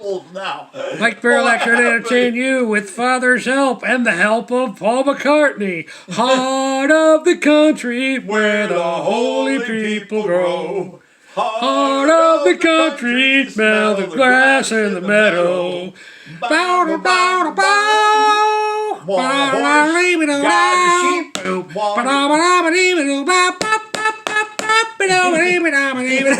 Now. Mike Barrelak here to entertain you with Father's help and the help of Paul McCartney. Heart of the country where the holy people grow. Heart of the country, smell the grass in the meadow. Bow to bow to bow.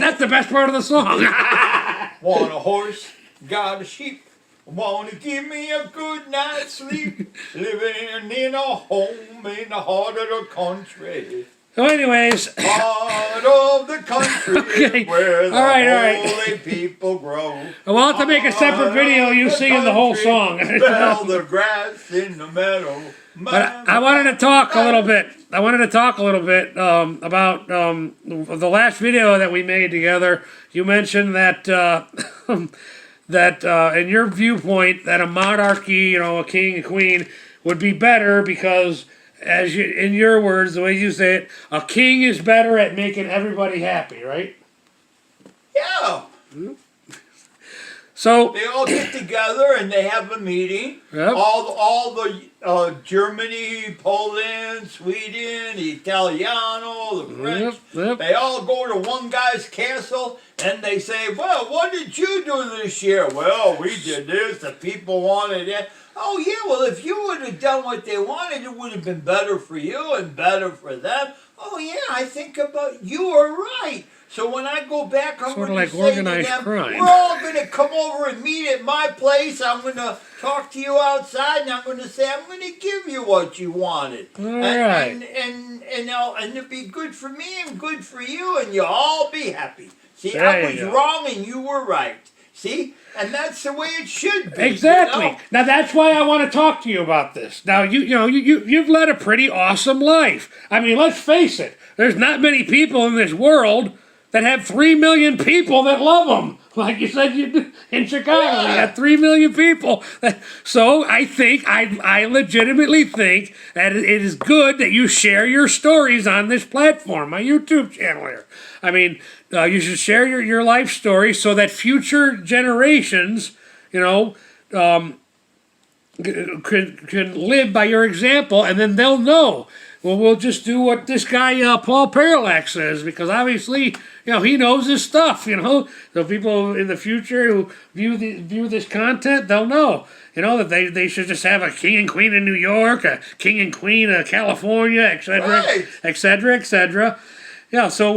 That's the best part of the song. Want a horse, got a sheep. Want to give me a good night's sleep. Living in a home in the heart of the country. So anyways. Heart of the country Okay. where the all right. holy people grow. We'll have to make a separate video you singing the whole song. Smell the grass in the meadow. But I wanted to talk a little bit. About the last video that we made together. You mentioned that that in your viewpoint that a monarchy, a king and queen, would be better because, in your words, the way you say it, a king is better at making everybody happy, right? Yeah. Mm-hmm. So they all get together and they have a meeting. Yep. All the Germany, Poland, Sweden, Italiano, the French. Yep. They all go to one guy's castle and they say, "Well, what did you do this year?" "Well, we did this. The people wanted it." "Oh yeah, well if you would have done what they wanted, it would have been better for you and better for them." "Oh yeah, I think about you are right." So when I go back, I'm going to say to them, crime. "We're all going to come over and meet at my place. I'm going to talk to you outside, and I'm going to say, I'm going to give you what you wanted. And it'll be good for me and good for you, and you'll all be happy." See, I was wrong and you were right. See? And that's the way it should be. Exactly. Now that's why I want to talk to you about this. Now you've led a pretty awesome life. I mean, let's face it. There's not many people in this world that have 3 million people that love them. Like you said, in Chicago, you had 3 million people. So I legitimately think that it is good that you share your stories on this platform, my YouTube channel here. I mean, you should share your life story so that future generations, can live by your example, and then they'll know. Well, we'll just do what this guy Paul McCartney says, because obviously, he knows his stuff. So people in the future who view this content, they'll know. That they should just have a king and queen in New York, a king and queen of California, etc., etc., etc. Yeah. So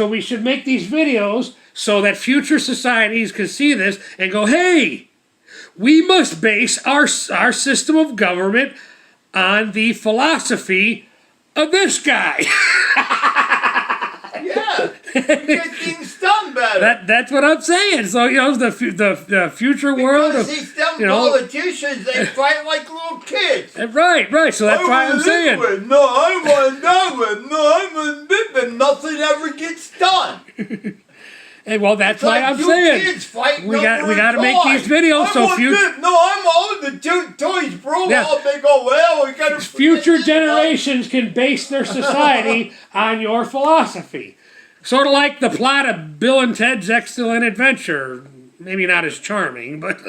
we should make these videos so that future societies can see this and go, hey, we must base our system of government on the philosophy of this guy. Yeah, get things done better. That's what I'm saying. So the future world of these dumb politicians, they fight like little kids. Right. So that's why I'm saying. No, I want that one. No, I want this, but nothing ever gets done. And well, that's why I'm saying we got to make these videos so future. No, I'm old. The two toys broke out. They go, well, we got to. Future generations can base their society on your philosophy. Sort of like the plot of Bill and Ted's Excellent Adventure. Maybe not as charming, but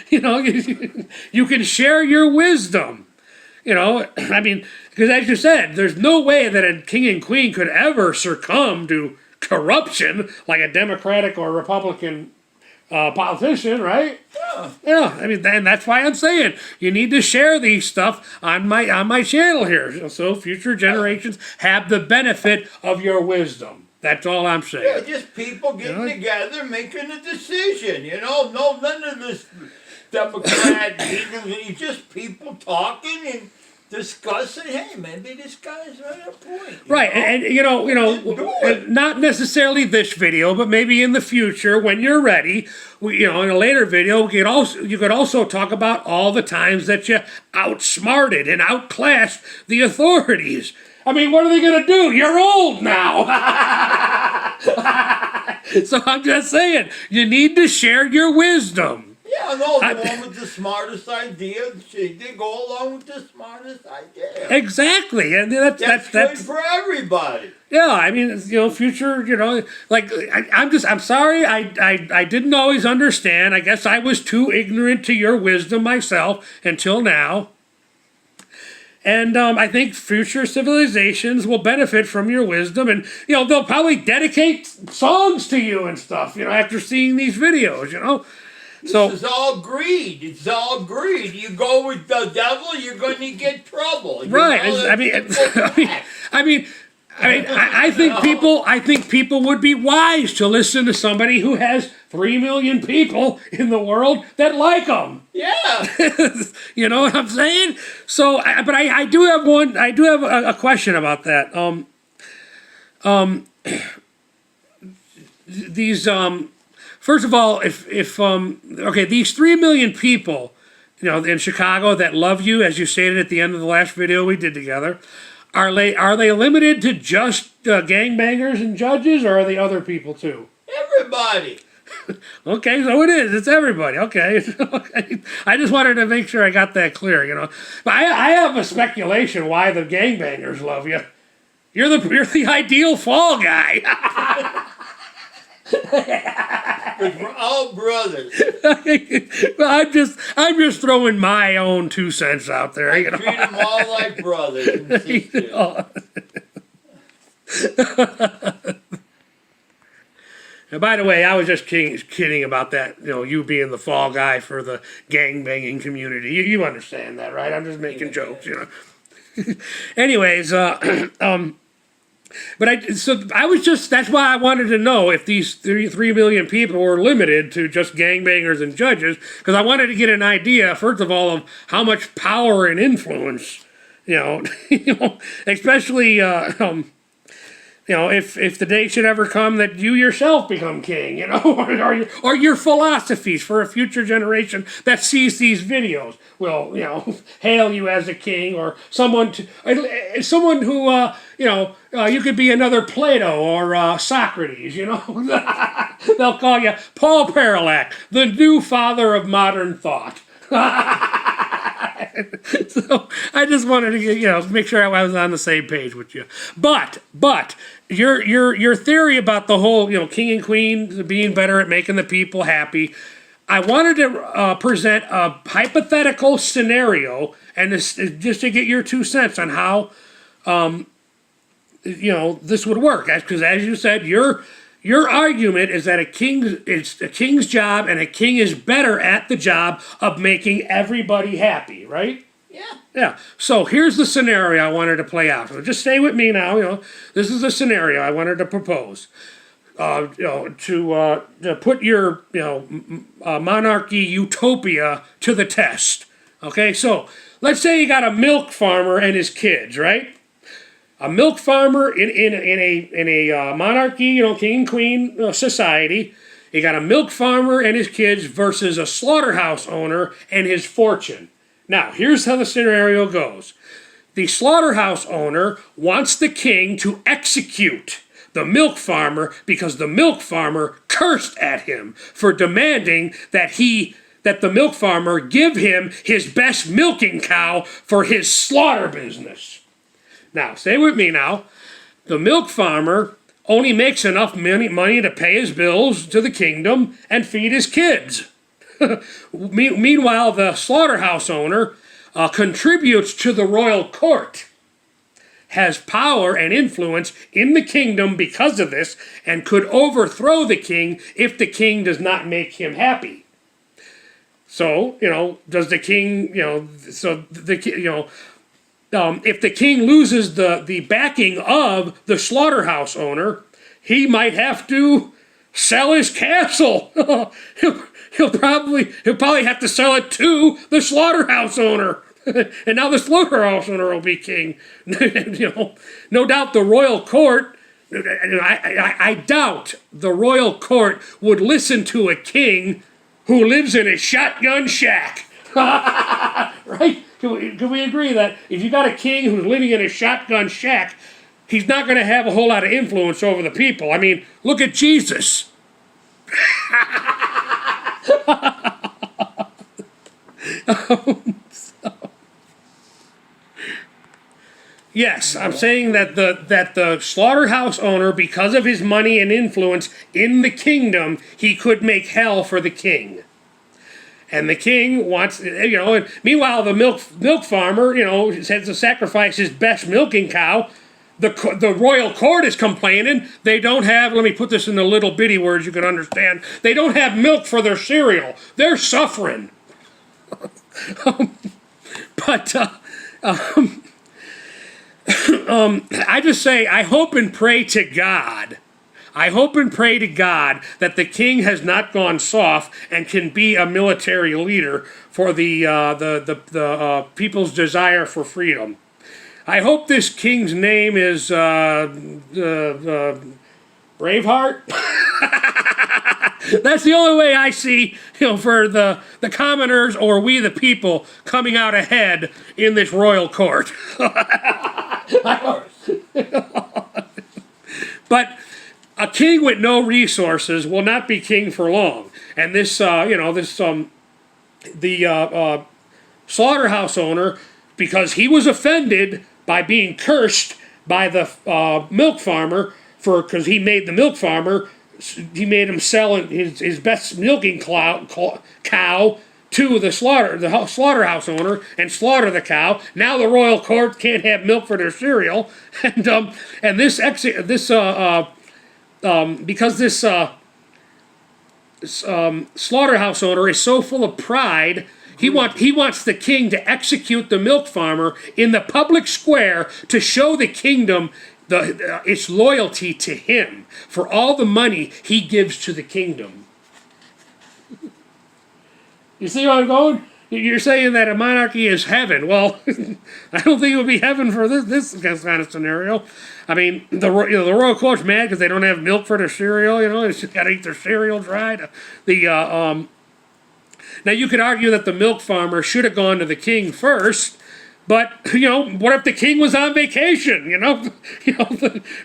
you can share your wisdom. I mean, because as you said, there's no way that a king and queen could ever succumb to corruption like a Democratic or Republican politician, right? Yeah. I mean, and that's why I'm saying you need to share these stuff on my channel here, so future generations have the benefit of your wisdom. That's all I'm saying. Yeah, just people getting together, making a decision. No, none of this Democrat meetings. Just people talking and discussing, hey, maybe this guy's right at a point. Right, and not necessarily this video, but maybe in the future when you're ready, in a later video, you could also talk about all the times that you outsmarted and outclassed the authorities. I mean, what are they going to do? You're old now. So I'm just saying, you need to share your wisdom. Yeah, I know the one with the smartest idea. She did go along with the smartest idea. Exactly, and that's good for everybody. Yeah, I mean, future, like I'm sorry, I didn't always understand. I guess I was too ignorant to your wisdom myself until now. And I think future civilizations will benefit from your wisdom, and they'll probably dedicate songs to you and stuff. After seeing these videos, So this is all greed. It's all greed. You go with the devil, you're going to get trouble. Right. I think people would be wise to listen to somebody who has 3 million people in the world that like them. Yeah. You know what I'm saying? So, but I do have one. I do have a question about that. First of all, if these 3 million people, in Chicago that love you, as you stated at the end of the last video we did together. Are they limited to just gangbangers and judges, or are they other people too? Everybody. Okay, so it is. It's everybody. Okay. I just wanted to make sure I got that clear, But I have a speculation why the gangbangers love you. You're the ideal fall guy. We're all brothers. Well, I'm just throwing my own 2 cents out there. I treat them all like brothers and sisters. And by the way, I was just kidding about that. You being the fall guy for the gangbanging community. You understand that, right? I'm just making jokes. Anyways, But that's why I wanted to know if these 3 million people were limited to just gangbangers and judges, because I wanted to get an idea, first of all, of how much power and influence, especially, if the day should ever come that you yourself become king, or your philosophies for a future generation that sees these videos will, hail you as a king, or someone who, you could be another Plato or Socrates, They'll call you Paul McCartney, the new father of modern thought. So I just wanted to make sure I was on the same page with you. But your theory about the whole king and queen being better at making the people happy, I wanted to present a hypothetical scenario, and this just to get your 2 cents on how this would work. Because as you said, your argument is that it's a king's job, and a king is better at the job of making everybody happy, right? Yeah. Yeah. So here's the scenario I wanted to play out. So just stay with me now. This is the scenario I wanted to propose. To put your monarchy utopia to the test. Okay. So let's say you got a milk farmer and his kids, right? A milk farmer in a monarchy, king and queen society. You got a milk farmer and his kids versus a slaughterhouse owner and his fortune. Now, here's how the scenario goes. The slaughterhouse owner wants the king to execute the milk farmer because the milk farmer cursed at him for demanding that the milk farmer give him his best milking cow for his slaughter business. Now, stay with me now. The milk farmer only makes enough money to pay his bills to the kingdom and feed his kids. Meanwhile, the slaughterhouse owner contributes to the royal court, has power and influence in the kingdom because of this, and could overthrow the king if the king does not make him happy. So, does the king, if the king loses the backing of the slaughterhouse owner, he might have to sell his castle. He'll probably have to sell it to the slaughterhouse owner. And now the slaughterhouse owner will be king. No doubt the royal court, I doubt the royal court would listen to a king who lives in a shotgun shack. Right? Can we agree that if you got a king who's living in a shotgun shack, he's not going to have a whole lot of influence over the people? I mean, look at Jesus. Yes, I'm saying that the slaughterhouse owner, because of his money and influence in the kingdom, he could make hell for the king. And the king wants, and meanwhile the milk farmer, has to sacrifice his best milking cow. The royal court is complaining they don't have, let me put this in the little bitty words you can understand, they don't have milk for their cereal. They're suffering. But I just say, I hope and pray to God. I hope and pray to God that the king has not gone soft and can be a military leader for the people's desire for freedom. I hope this king's name is Braveheart. That's the only way I see, for the commoners or we the people coming out ahead in this royal court. But a king with no resources will not be king for long. And this, the slaughterhouse owner, because he was offended by being cursed by the milk farmer because he made the milk farmer, he made him sell his best milking cow to the slaughterhouse owner and slaughter the cow. Now the royal court can't have milk for their cereal, and because this slaughterhouse owner is so full of pride, he wants the king to execute the milk farmer in the public square to show the kingdom its loyalty to him for all the money he gives to the kingdom. You see where I'm going? You're saying that a monarchy is heaven. Well, I don't think it would be heaven for this kind of scenario. I mean, the royal court's mad because they don't have milk for their cereal. They just got to eat their cereal dry. Now you could argue that the milk farmer should have gone to the king first. But, what if the king was on vacation, I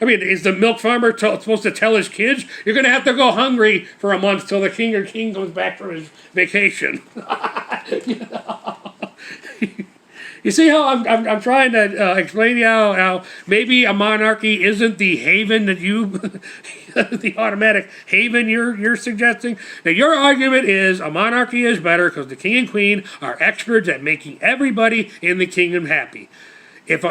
mean, is the milk farmer supposed to tell his kids, you're going to have to go hungry for a month till the king comes back from his vacation? You see how I'm trying to explain to you how maybe a monarchy isn't the haven that the automatic haven you're suggesting. Now your argument is a monarchy is better because the king and queen are experts at making everybody in the kingdom happy. If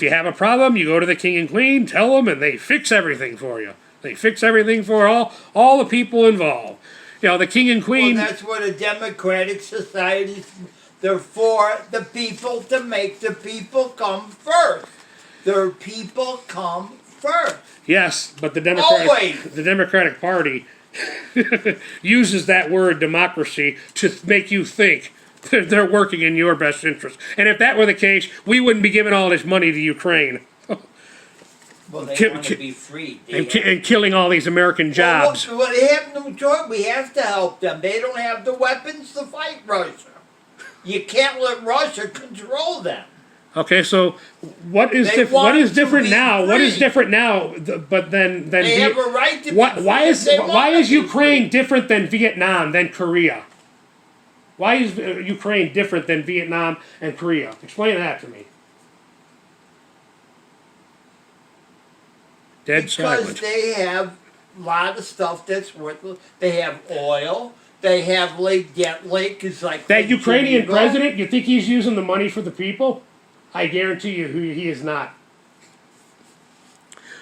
you have a problem, you go to the king and queen, tell them, and they fix everything for you. They fix everything for all the people involved. The king and queen. Well, that's what a democratic society. They're for the people to make the people come first. Their people come first. Yes, but the Democratic Party uses that word democracy to make you think they're working in your best interest. And if that were the case, we wouldn't be giving all this money to Ukraine. Well, they want to be free. And killing all these American jobs. Well, they have no choice. We have to help them. They don't have the weapons to fight Russia. You can't let Russia control them. Okay, so what is different now? Free. What is different now? But then they have a right to be why is Ukraine different than Vietnam than Korea? Why is Ukraine different than Vietnam and Korea? Explain that to me. Because they have a lot of stuff that's worthless. They have oil. They have Lake is like that Ukrainian president. You think he's using the money for the people? I guarantee you, he is not.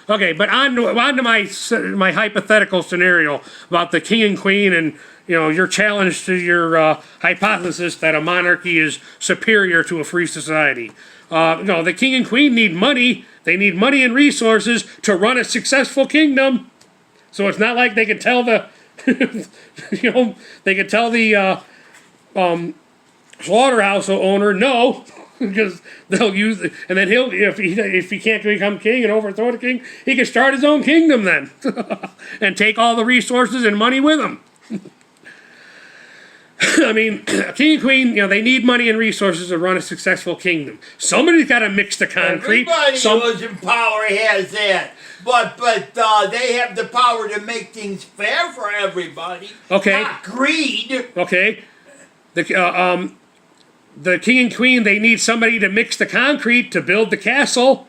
Okay, but on to my hypothetical scenario about the king and queen, and your challenge to your hypothesis that a monarchy is superior to a free society. The king and queen need money. They need money and resources to run a successful kingdom. So it's not like they can tell the they could tell the slaughterhouse owner no, because they'll use it, and then if he can't become king and overthrow the king, he can start his own kingdom then, and take all the resources and money with him. I mean, king and queen, they need money and resources to run a successful kingdom. Somebody's got to mix the concrete. Everybody who's in power has that. But they have the power to make things fair for everybody. Okay. Not greed. Okay. the king and queen, they need somebody to mix the concrete to build the castle.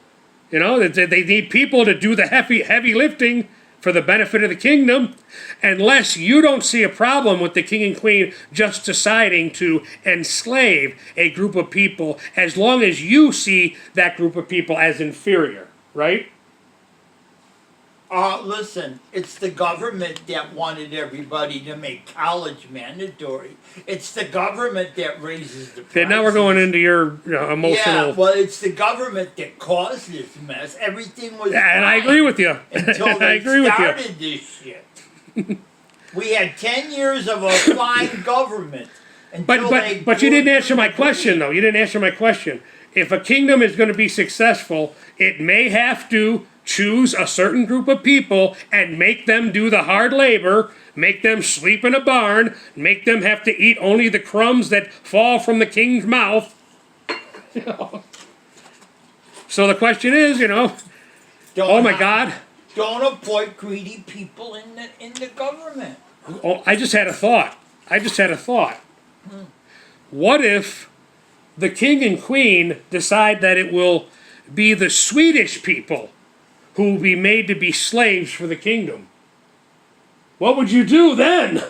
You know, they need people to do the heavy lifting for the benefit of the kingdom, unless you don't see a problem with the king and queen just deciding to enslave a group of people, as long as you see that group of people as inferior, right? Listen, it's the government that wanted everybody to make college mandatory. It's the government that raises the prices. Okay, now we're going into your emotional... Yeah, well, it's the government that caused this mess. Everything was and I agree with you. until they started this shit. We had 10 years of a fine government. But you didn't answer my question, though. You didn't answer my question. If a kingdom is going to be successful, it may have to choose a certain group of people and make them do the hard labor, make them sleep in a barn, make them have to eat only the crumbs that fall from the king's mouth. So the question is, oh my God. Don't appoint greedy people in the government. Oh, I just had a thought. What if the king and queen decide that it will be the Swedish people who will be made to be slaves for the kingdom? What would you do then?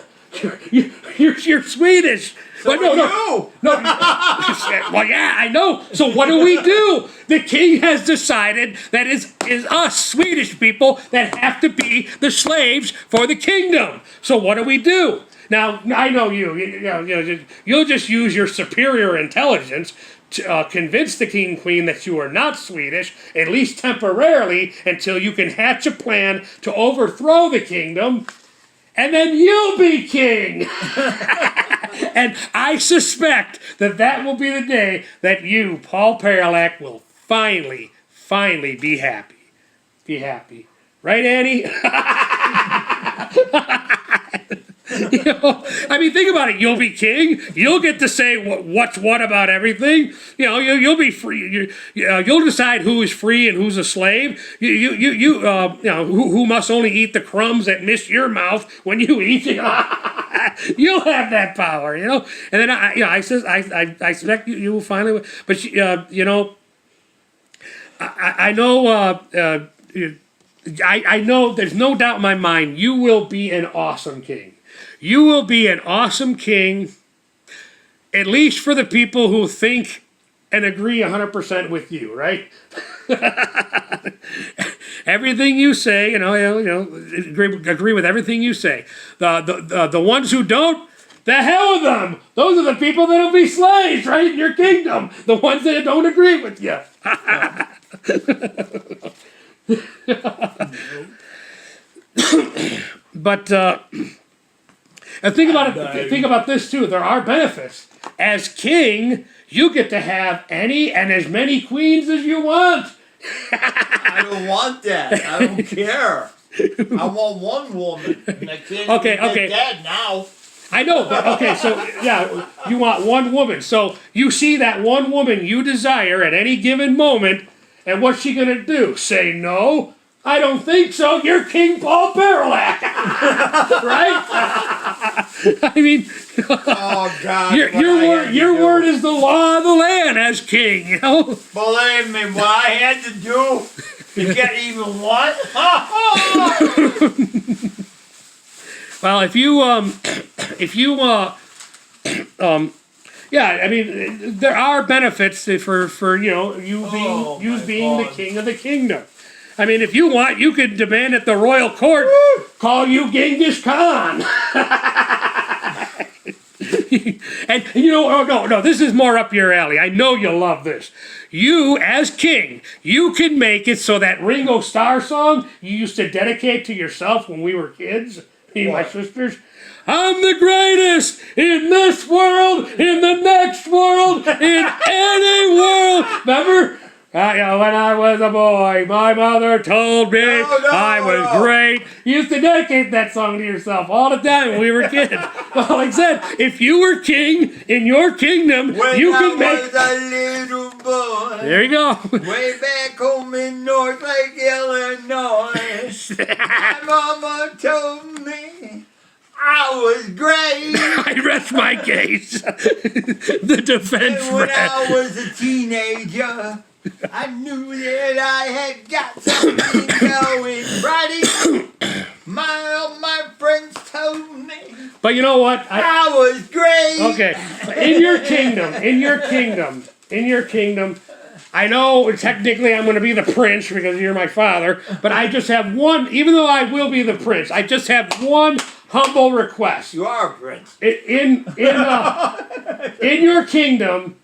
You're Swedish. So no. Well, yeah, I know. So what do? The king has decided that is us Swedish people that have to be the slaves for the kingdom. So what do? Now, I know you'll just use your superior intelligence to convince the king and queen that you are not Swedish, at least temporarily, until you can hatch a plan to overthrow the kingdom, and then you'll be king. And I suspect that will be the day that you, Paul Parallax, will finally be happy. Be happy. Right, Annie? I mean, think about it. You'll be king. You'll get to say what's what about everything. You'll be free. You'll decide who is free and who's a slave. Who must only eat the crumbs that miss your mouth when you eat. You'll have that power. And then I expect you will finally. But I know. I know. There's no doubt in my mind. You will be an awesome king. You will be an awesome king, at least for the people who think and agree 100% with you, right? Everything you say, agree with everything you say. The ones who don't, the hell with them. Those are the people that'll be slaves, right, in your kingdom. The ones that don't agree with you. But and think about this too. There are benefits. As king, you get to have any and as many queens as you want. I don't want that. I don't care. I want one woman. And I can't get that now. I know, but okay, so yeah, you want one woman. So you see that one woman you desire at any given moment, and what's she gonna do? Say no? I don't think so. You're King Paul Parallax, right? I mean, oh God! Your word is the law of the land as king. Believe me, what I had to do to get even one. Well, yeah, I mean, there are benefits for you being the king of the kingdom. I mean, if you want, you could demand at the royal court, call you Genghis Khan. And no, this is more up your alley. I know you'll love this. You, as king, you can make it so that Ringo Starr song you used to dedicate to yourself when we were kids, me and my sisters. I'm the greatest in this world, in the next world, in any world. Remember? When I was a boy, my mother told me I was great. You used to dedicate that song to yourself all the time when we were kids. Well, like I said, if you were king in your kingdom, you could make... When I was a little boy. There you go. Way back home in North Lake, Illinois. My mama told me I was great. I rest my case. The defense And when rep. I was a teenager, I knew that I had got something going right. My friends told me. But you know what? I was great. Okay, in your kingdom, I know technically I'm going to be the prince because you're my father, but I just have one, even though I will be the prince, I just have one humble request. You are a prince. In your kingdom,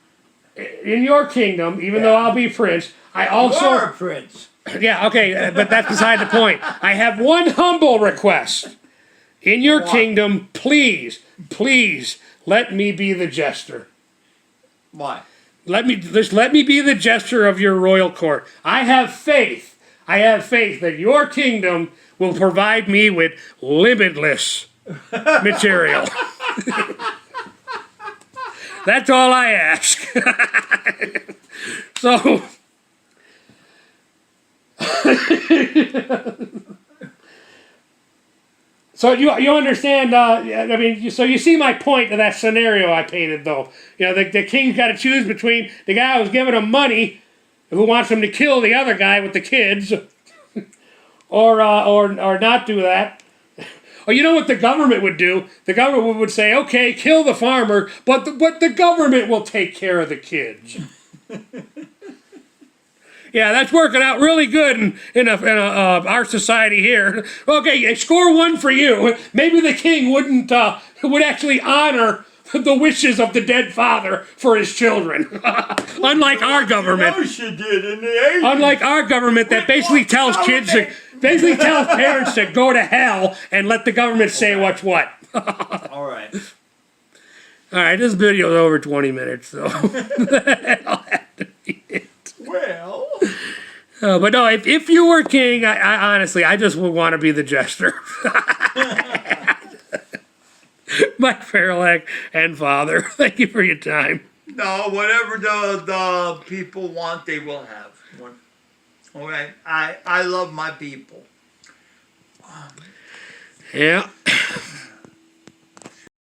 even though I'll be prince, I also... You are a prince. Yeah, okay, but that's beside the point. I have one humble request. In your kingdom, please let me be the jester. Why? Let me be the jester of your royal court. I have faith that your kingdom will provide me with limitless material. That's all I ask. So So you understand, I mean, so you see my point of that scenario I painted, though. You know, the king's got to choose between the guy who's giving him money, who wants him to kill the other guy with the kids, or not do that. Or you know what the government would do? The government would say, okay, kill the farmer, but the government will take care of the kids. Yeah, that's working out really good in our society here. Okay, score one for you. Maybe the king would actually honor the wishes of the dead father for his children. Unlike our government. You did in the 80s. Unlike our government that basically tells parents to go to hell and let the government say what's what. All right. All right, this video's over 20 minutes, so that'll have to be it. Well. But no, if you were king, I honestly, I just would want to be the jester. My Parallax and father, thank you for your time. No, whatever the people want, they will have. All right. I love my people. Yeah.